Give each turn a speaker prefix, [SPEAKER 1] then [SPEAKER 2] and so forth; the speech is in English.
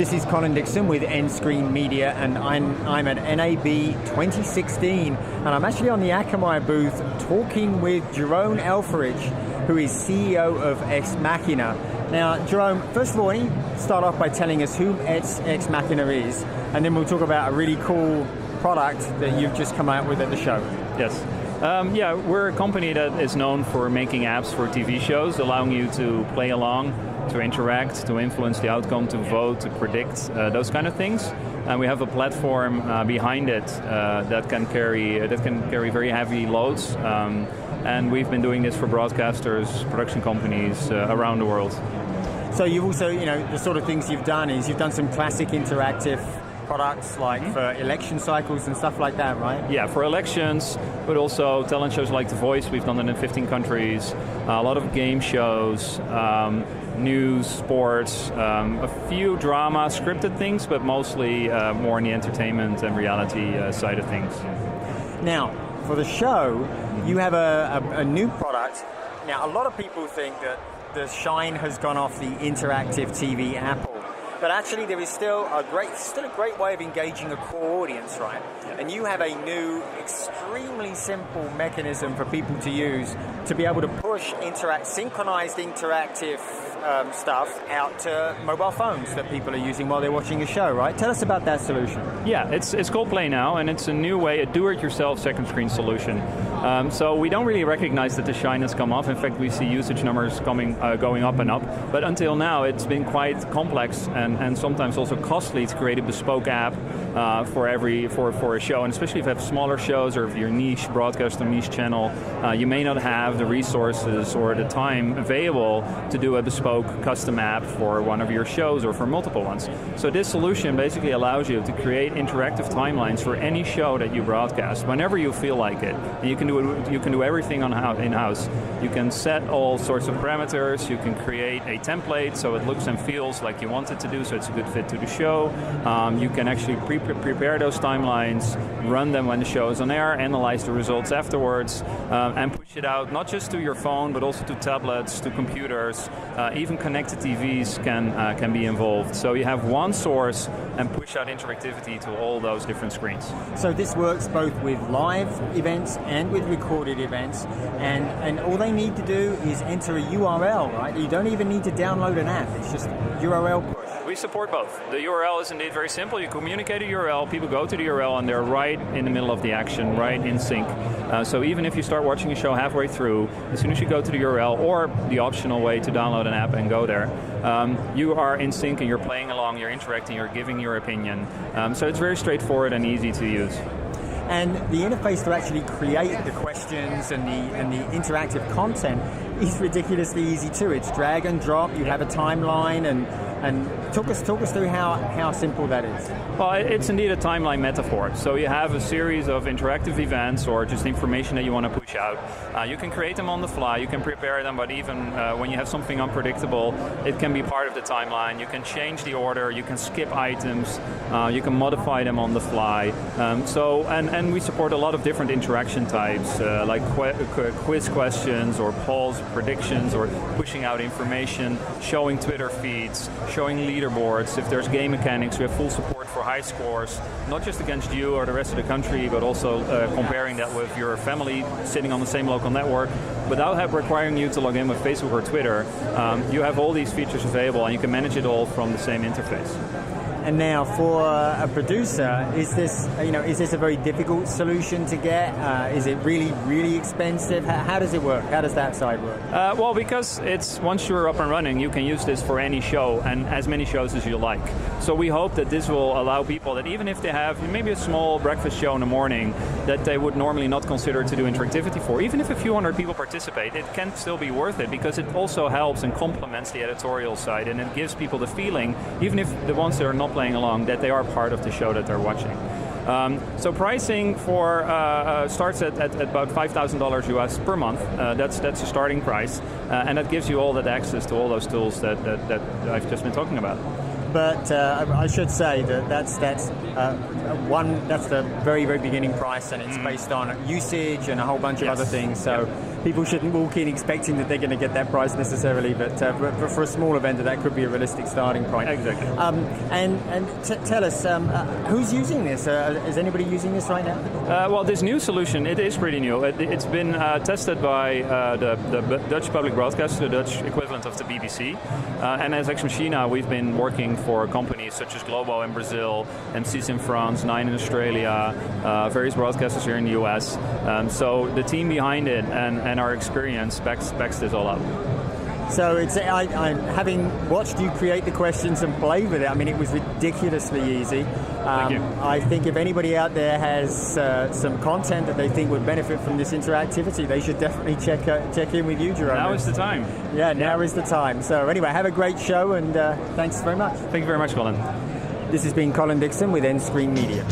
[SPEAKER 1] This is Colin Dixon with nScreen Media, and I'm at NAB 2016, and I'm actually on the Akamai booth talking with Jeroen Elfferich, who is CEO of Machina. Now, Jeroen, first of all, why don't you start off by telling us who Machina is, and then we'll talk about a really cool product that you've just come out with at the show.
[SPEAKER 2] Yes. We're a company that is known for making apps for TV shows, allowing you to play along, to interact, to influence the outcome, to vote, to predict, those kind of things. And we have a platform behind it that can carry very heavy loads. And we've been doing this for broadcasters, production companies around the world.
[SPEAKER 1] So you've also, the sort of things you've done is you've done some classic interactive products like for election cycles and stuff like that, right?
[SPEAKER 2] Yeah, for elections, but also talent shows like The Voice. We've done it in 15 countries. A lot of game shows, news, sports, a few drama, scripted things, but mostly more in the entertainment and reality side of things.
[SPEAKER 1] Now, for the show, you have a new product. Now, a lot of people think that the shine has gone off the interactive TV Apple. But actually, there is still a great way of engaging a core audience, right? Yeah. And you have a new, extremely simple mechanism for people to use to be able to push synchronized interactive stuff out to mobile phones that people are using while they're watching a show, right? Tell us about that solution.
[SPEAKER 2] Yeah, it's called PlayNow, and it's a new way, a do-it-yourself second screen solution. So we don't really recognize that the shine has come off. In fact, we see usage numbers going up and up. But until now, it's been quite complex and sometimes also costly to create a bespoke app for a show. And especially if you have smaller shows or if you're niche broadcast or niche channel, you may not have the resources or the time available to do a bespoke custom app for one of your shows or for multiple ones. So this solution basically allows you to create interactive timelines for any show that you broadcast whenever you feel like it. And you can do everything in-house. You can set all sorts of parameters. You can create a template so it looks and feels like you want it to do, so it's a good fit to the show. You can actually prepare those timelines, run them when the show is on air, analyze the results afterwards, and push it out not just to your phone, but also to tablets, to computers. Even connected TVs can be involved. So you have one source and push out interactivity to all those different screens.
[SPEAKER 1] So this works both with live events and with recorded events, and all they need to do is enter a URL, right? You don't even need to download an app, it's just URL push.
[SPEAKER 2] We support both. The URL is indeed very simple. You communicate a URL, people go to the URL, and they're right in the middle of the action, right in sync. So even if you start watching a show halfway through, as soon as you go to the URL, or the optional way to download an app and go there, you are in sync and you're playing along, you're interacting, you're giving your opinion. So it's very straightforward and easy to use.
[SPEAKER 1] And the interface to actually create the questions and the interactive content is ridiculously easy too. It's drag and drop. You have a timeline, and talk us through how simple that is.
[SPEAKER 2] Well, it's indeed a timeline metaphor. So you have a series of interactive events or just information that you want to push out. You can create them on the fly. You can prepare them, but even when you have something unpredictable, it can be part of the timeline. You can change the order. You can skip items. You can modify them on the fly. And we support a lot of different interaction types, like quiz questions or polls, predictions, or pushing out information, showing Twitter feeds, showing leaderboards. If there's game mechanics, we have full support for high scores, not just against you or the rest of the country, but also comparing that with your family sitting on the same local network. Without requiring you to log in with Facebook or Twitter, you have all these features available, and you can manage it all from the same interface.
[SPEAKER 1] And now, for a producer, is this a very difficult solution to get? Is it really, really expensive? How does it work? How does that side work?
[SPEAKER 2] Well, because it's once you're up and running, you can use this for any show and as many shows as you like. So we hope that this will allow people that even if they have maybe a small breakfast show in the morning that they would normally not consider to do interactivity for, even if a few hundred people participate, it can still be worth it because it also helps and complements the editorial side, and it gives people the feeling, even if the ones that are not playing along, that they are part of the show that they're watching. So pricing for starts at about $5,000 US per month. That's the starting price, and that gives you all that access to all those tools that I've just been talking about.
[SPEAKER 1] But I should say that's the very, very beginning price. price, and it's based on usage and a whole bunch of other things. So people shouldn't walk in expecting that they're going to get that price necessarily, but for a small vendor, that could be a realistic starting point.
[SPEAKER 2] Exactly.
[SPEAKER 1] Tell us, who's using this? Is anybody using this right now?
[SPEAKER 2] Well, this new solution, it is pretty new. It's been tested by the Dutch public broadcaster, the Dutch equivalent of the BBC. And as Ex Machina, we've been working for companies such as Globo in Brazil, M6 in France, 9 in Australia, various broadcasters here in the US. So the team behind it and our experience backs this all up.
[SPEAKER 1] So I'm having watched you create the questions and play with it. I mean, it was ridiculously easy.
[SPEAKER 2] Thank you.
[SPEAKER 1] I think if anybody out there has some content that they think would benefit from this interactivity, they should definitely check in with you, Jeroen.
[SPEAKER 2] Now is the time.
[SPEAKER 1] Yeah, now is the time. So anyway, have a great show, and thanks very much.
[SPEAKER 2] Thank you very much, Colin.
[SPEAKER 1] This has been Colin Dixon with nScreen Media.